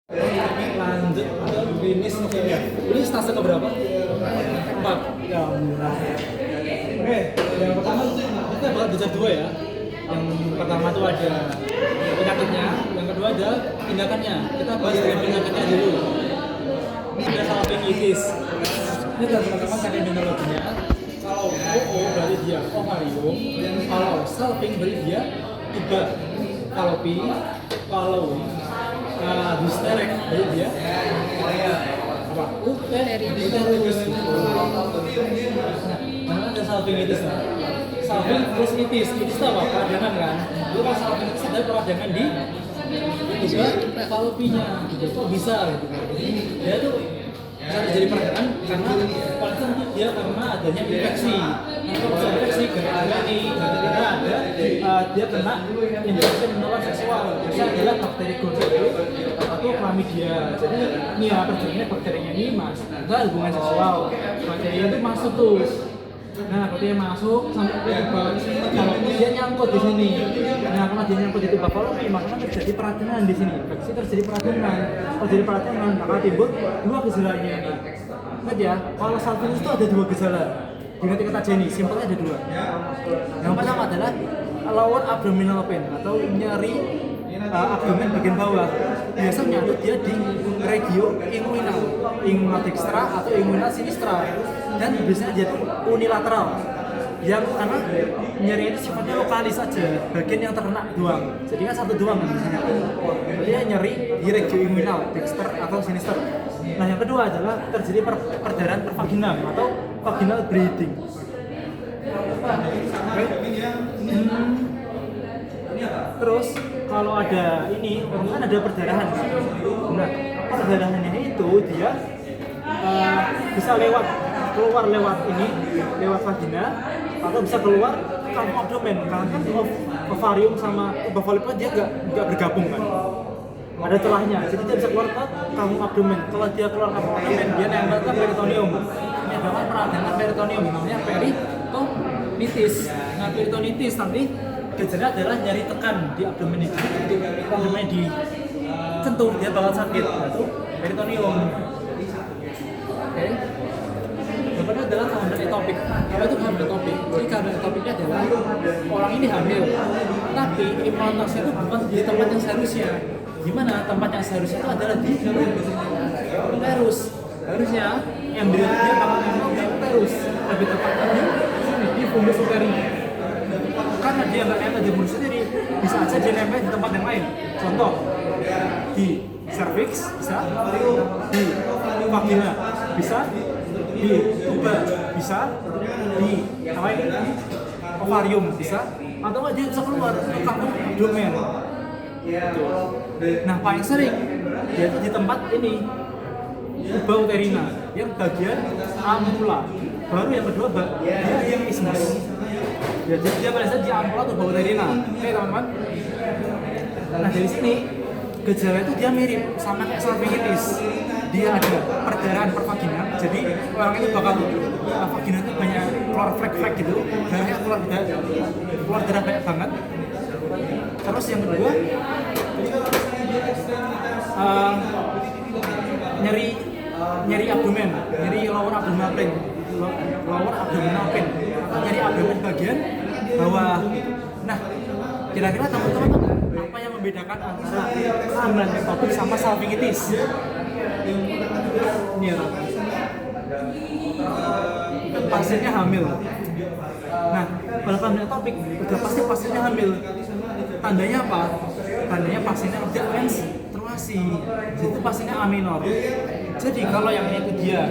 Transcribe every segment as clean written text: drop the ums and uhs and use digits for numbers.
Lanjut ke finish ya. Ini stase keberapa? 4. Ya alhamdulillah. Oke, yang pertama kita bakal belajar dua ya. Yang pertama itu ada penyakitnya, yang kedua ada tindakannya. Kita bahas dengan penyakitnya dulu. Ini ada salpingitis. Ini adalah teman-teman terminologinya. Kalau OO berarti dia ovarium, kalau salping berarti dia tiba. Kalau P, kalau hysterek berarti dia apa? Uterus. Nah, ada salpingitis lah. Salping plus itis itu apa? Peradangan kan? Itu kan salpingitis ada peradangan di juga falopinya gitu. Kok bisa gitu? Dia tuh bisa terjadi peradangan karena paling tentu dia karena adanya infeksi. Kalau bisa infeksi gara-gara ada dia kena infeksi menular seksual. Bisa adalah bakteri Gonorrhea atau chlamydia. Jadi ini ya terjadinya bakterinya ini ada hubungan seksual. Bakterinya itu masuk tuh. Nah, bakterinya masuk sampai ke tuba falopi, dia nyangkut di sini. Nah, kalau dia nyangkut di tuba falopi, maka terjadi peradangan di sini. Infeksi terjadi peradangan. Terjadi peradangan, maka timbul dua gejalanya ini. Ingat ya, kalau salpingitis itu ada dua gejala. Dengan tingkat aja ini, simpelnya ada dua. Yang pertama adalah lower abdominal pain atau nyeri abdomen bagian bawah. Biasanya itu dia di regio inguinal dextra atau inguinal sinistra, dan biasanya dia itu unilateral. Yang karena nyeri itu sifatnya lokalis saja, bagian yang terkena doang. Jadi kan satu doang kan biasanya. Dia nyeri di regio inguinal dexter atau sinister. Nah, yang kedua adalah terjadi perdarahan pervaginam atau vaginal bleeding. Terus kalau ada ini kan ada perdarahan. Nah, perdarahannya itu dia bisa keluar lewat vagina atau bisa keluar kantong abdomen. Karena kan ovarium sama tuba falopi dia nggak bergabung kan. Ada celahnya, jadi dia bisa keluar ke kantong abdomen. Kalau dia keluar ke kantong abdomen, dia nempel ke peritoneum. Ini adalah peradangan peritoneum, namanya peritonitis. Nah, peritonitis nanti gejala adalah nyeri tekan di abdomen itu. Abdomen dicentuh, dia bakal sakit. Itu peritoneum. Oke. Yang adalah kehamilan etopik. Apa itu kehamilan etopik? Jadi kehamilan etopiknya adalah orang ini hamil, tapi implantasinya itu bukan di tempat yang seharusnya. Gimana? Tempat yang seharusnya itu adalah di uterus. Harusnya embrio dia bakal nempel di uterus, lebih tepatnya di fundus uteri. Karena dia nggak nempel di fundus uteri, bisa aja dia nempel di tempat yang lain. Contoh di cervix bisa, di vagina bisa, di tuba bisa, di apa ini? Ovarium bisa, atau dia bisa keluar ke kantong abdomen. Nah, paling sering dia di tempat ini tuba uterina yang bagian ampula. Baru yang kedua dia yang ismus. Ya, jadi dia pada saat di ampula tuba uterina. Oke teman-teman. Nah, dari sini gejala itu dia mirip sama kayak salpingitis. Dia ada perdarahan pervaginam. Jadi orang itu bakal vagina itu banyak keluar flek-flek gitu. Darahnya keluar darah banyak banget. Terus yang kedua nyeri abdomen, nyeri lower abdominal pain, nyeri abdomen bagian bawah. Nah, kira-kira teman-teman apa yang membedakan antara kehamilan ektopik sama salpingitis? Ini ya, pasiennya hamil. Nah, kalau kehamilan ektopik udah pasti pasiennya hamil. Tandanya apa? Tandanya pasiennya tidak menstruasi. Jadi pasiennya A minor. Jadi kalau yang itu dia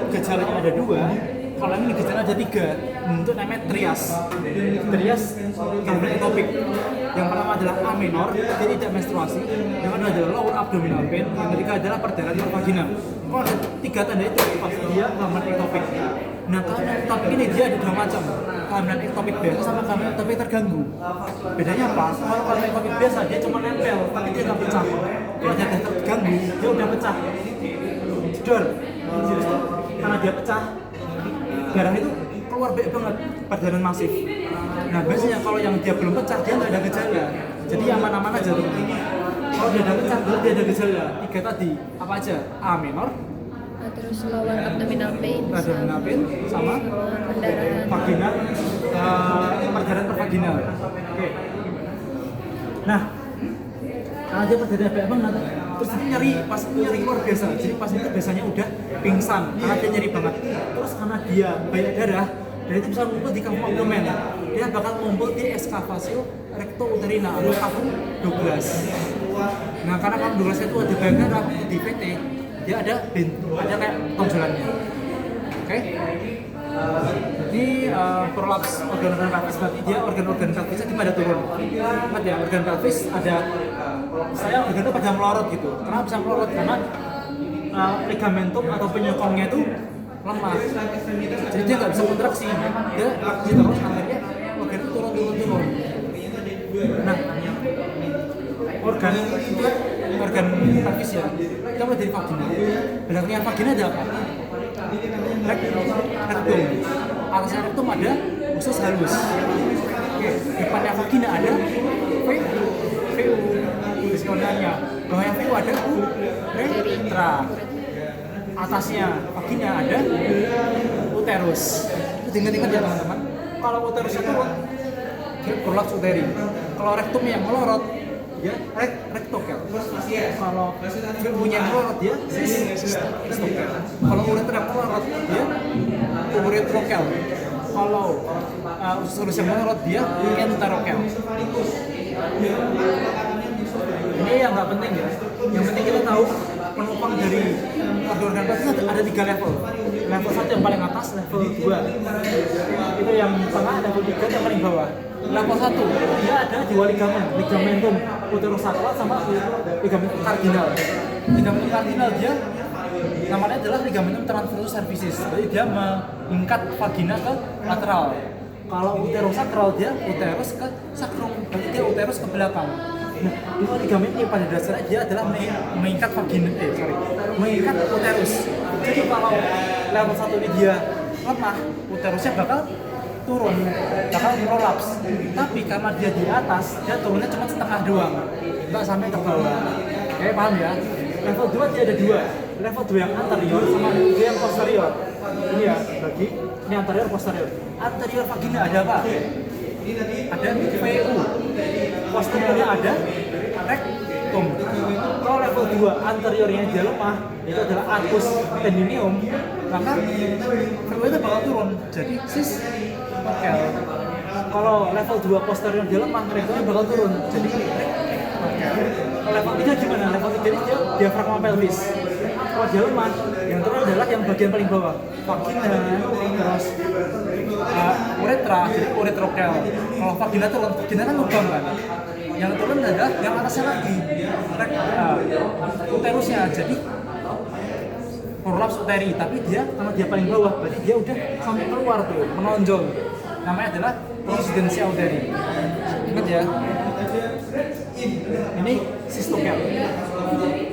gejalanya ada dua, kalau ini gejala ada tiga, untuk namanya trias kehamilan ektopik. Yang pertama adalah A minor, dia tidak menstruasi. Yang kedua adalah lower abdominal pain. Yang ketiga adalah perdarahan pervaginam. Kalau ada tiga tanda itu, pasti dia kehamilan ektopik. Nah, kehamilan ektopik ini dia ada dua macam. Kehamilan ektopik biasa sama kehamilan ektopik terganggu. Bedanya apa? Kalau kehamilan ektopik biasa dia cuma nempel, tapi dia nggak pecah. Kalau dia terganggu, dia udah pecah. Jedor. Karena dia pecah, darah itu keluar banyak banget, perdarahan masif. Nah, biasanya kalau yang dia belum pecah, dia nggak ada gejala. Jadi aman-aman aja tuh. Kalau dia ada pecah, berarti dia ada gejala 3 tadi. Apa aja? A minor, Terus lower abdominal pain, sama pendarahan vagina, perdarahan pervaginal. Oke. Nah, karena dia perdarahan banyak banget, terus dia nyeri, pas itu nyeri luar biasa. Jadi pas itu biasanya udah pingsan karena dia nyeri banget. Terus karena dia banyak darah, dan itu bisa ngumpul di kantong abdomen. Dia bakal ngumpul di excavation recto-uterina atau kantong Douglas. Nah, karena kantong Douglas itu ada banyak darah di PT, dia ada kayak tonjolannya. Oke? Ini prolaps organ-organ pelvis, berarti dia organ-organ pelvisnya di pada turun. Ingat ya, organ pelvis ada, saya organ itu pada melorot gitu. Kenapa bisa melorot? Karena ligamentum atau penyokongnya itu lemah, jadi dia nggak bisa kontraksi, dia aksi terus, akhirnya organ itu turun. Nah, organ pelvis ya, kita mulai dari vagina. Belakangnya vagina ada apa? Rektum. Atasnya rektum ada usus halus. Oke, depannya vagina ada VU, visionanya. Bawahnya VU ada uretra. Atasnya vagina ada uterus. Itu ingat-ingat ya teman-teman. Kalau uterusnya turun, dia prolaps uteri. Kalau rektumnya yang melorot, ya rektokel. Kalau VU-nya yang melorot, dia sistokel. Kalau uretra yang melorot, dia uretrokel. Kalau usus yang melorot, dia enterokel. Ini yang nggak penting ya. Yang penting kita tahu penopang dari organ pelvis ada 3 level. Level 1 yang paling atas, level 2 itu yang tengah, level 3 yang paling bawah. Level 1 dia ada 2 ligamentum uterosacral sama ligamentum cardinal. Ligamentum cardinal dia namanya adalah ligamentum transversus cervicis. Jadi dia mengikat vagina ke lateral. Kalau uterosacral dia uterus ke sacrum, berarti dia uterus ke belakang. Nah, dua ligamentum yang pada dasarnya dia adalah mengikat vagina, mengikat uterus. Jadi kalau level 1 ini dia lemah, uterusnya bakal turun, bakal prolaps. Tapi karena dia di atas, dia turunnya cuma setengah doang, nggak sampai ke bawah. Oke, paham ya? Level 2 dia ada 2. Level 2 yang anterior sama dia yang posterior. Ini ya, bagi ini anterior posterior. Anterior vagina ada apa? Ada VU. Posteriornya ada rektum. Kalau level 2 anteriornya dia lemah, itu adalah arcus tendinium, maka VU itu bakal turun jadi sistokel. Kalau level 2 posterior dia lemah, rektumnya bakal turun jadi kalau level 3 gimana? Level 3 ini dia diafragma pelvis. Kalau dia lemah, yang turun adalah yang bagian paling bawah, vagina, terus uretra, jadi uretrokel. Kalau vagina turun, vagina kan lubang kan. Yang turun adalah yang atasnya lagi, uterusnya. Jadi prolaps uteri, tapi dia karena dia paling bawah, berarti dia udah sampai keluar tuh, menonjol. Namanya adalah presidensia uteri. Ingat ya. Ini sistokel.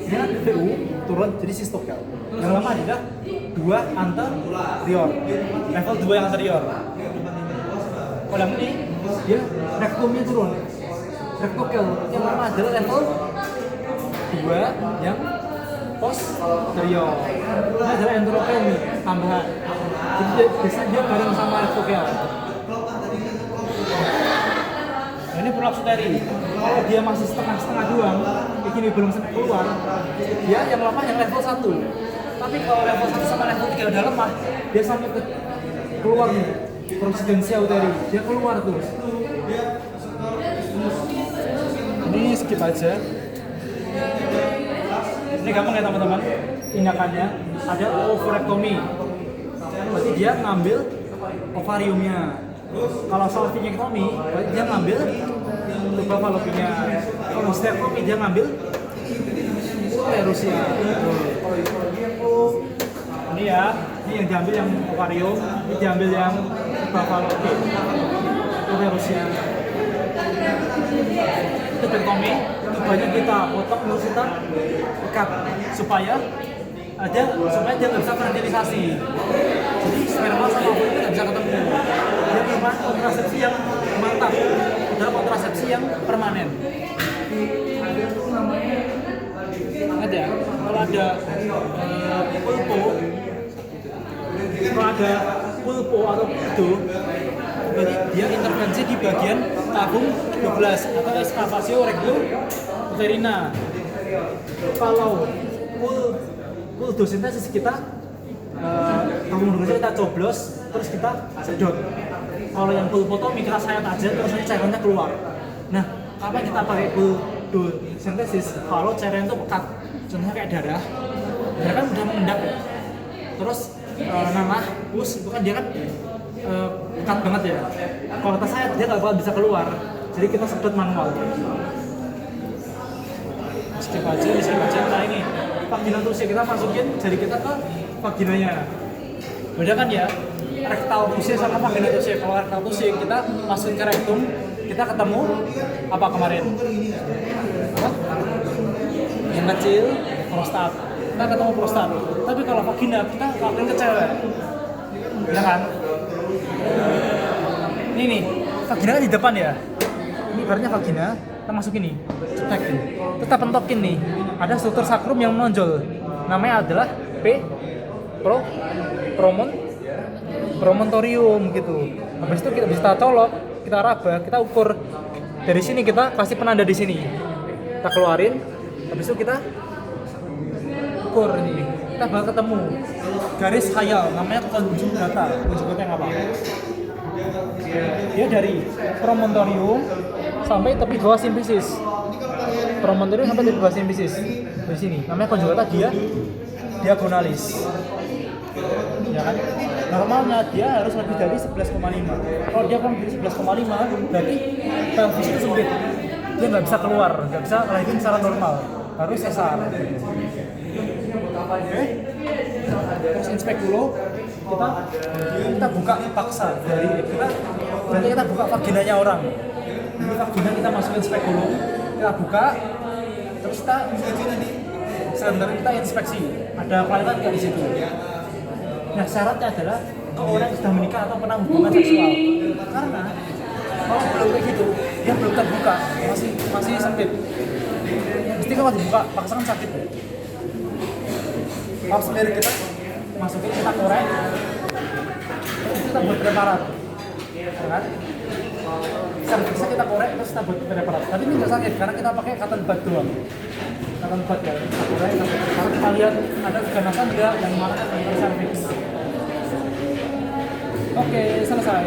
Ini kan VU turun jadi sistokel. Yang lama adalah 2 anterior. Level 2 yang anterior. Kalau yang ini dia rektumnya turun. Rektokel. Yang lama adalah level 2 yang posterior. Ini adalah enterokel nih, tambahan. Jadi biasanya dia bareng sama rektokel. Ini prolaps uteri. Kalau dia masih setengah-setengah doang, ini belum sampai keluar, dia yang lemah yang level 1. Tapi kalau level 1 sama level 3 udah lemah, dia sampai ke keluar nih, presidensia uteri, dia keluar tuh. Ini skip aja. Ini gampang ya teman-teman, tindakannya ada ovarectomy. Berarti dia ngambil ovariumnya. Kalau salpingectomy, berarti dia ngambil tuba fallopinya. Kalau hysterectomy dia ngambil uterusnya. Ini ya, ini yang diambil yang ovarium, ini diambil yang tuba fallopi, uterusnya. Itu tubectomy, tubanya kita potong, terus kita ikat supaya dia nggak bisa fertilisasi. Jadi sperma sama ovum itu nggak bisa ketemu. Dia memang kontrasepsi yang mantap, adalah kontrasepsi yang permanen. Ingat ya, kalau ada pulpo, atau puldo, berarti dia intervensi di bagian tabung 12 atau excavatio regularina. Kalau puldosintesis kita tabung 12 kita coblos, terus kita sedot. Kalau yang pulpotomi kita sayat aja, terus cairannya keluar. Nah, apa yang kita pakai puldosintesis? Kalau cairan itu pekat, contohnya kayak darah kan udah mengendap, terus nanah, pus, itu kan dia kan pekat banget ya. Kalau kita sayat dia nggak bakal bisa keluar, jadi kita sedot manual. Skip aja. Nah ini vagina tusi, kita masukin jari kita ke vaginanya. Beda kan ya, rektal tusi sama vagina tusi. Kalau rektal tusi kita masukin ke rektum, kita ketemu apa kemarin? Apa? Yang kecil, prostat. Kita ketemu prostat. Tapi kalau vagina kita lakuin ke cewek, ya kan? Ini nih, vagina kan di depan ya. Ini ibaratnya vagina, kita masukin nih, cetekin. Kita pentokin nih, ada struktur sakrum yang menonjol. Namanya adalah promontorium gitu. Habis itu kita bisa colok, kita raba, kita ukur. Dari sini kita kasih penanda di sini. Kita keluarin, habis itu kita ukur ini. Kita bakal ketemu garis khayal, namanya konjugata. Konjugata yang apa? Dia dari promontorium sampai tepi bawah simfisis. Promontorium sampai tepi bawah simfisis. Di sini namanya konjugata, dia diagonalis. Ya kan? Normalnya dia harus lebih dari 11,5. Kalau dia kurang dari 11,5, berarti pelvis itu sempit. Dia nggak bisa keluar, nggak bisa ngelahirin secara normal. Harus sesar. Oke. Terus inspek dulu. Kita buka paksa dari berarti kita buka vaginanya orang. Ini vagina kita masukin spekulum, kita buka, terus kita inspeksi. Ada kelainan nggak di situ? Nah, syaratnya adalah kalau orang yang sudah menikah atau pernah hubungan seksual. Karena kalau belum kayak gitu, dia belum terbuka, masih sempit. Mesti kalau dibuka, paksa kan sakit. Kalau sendiri kita masukin, kita korek, terus kita buat preparat, kan? Bisa kita korek, terus kita buat preparat. Tapi ini nggak sakit karena kita pakai cotton bud doang. Cotton bud ya, kita korek, karena kita lihat ada keganasan enggak yang marah dari cervix. Oke, selesai.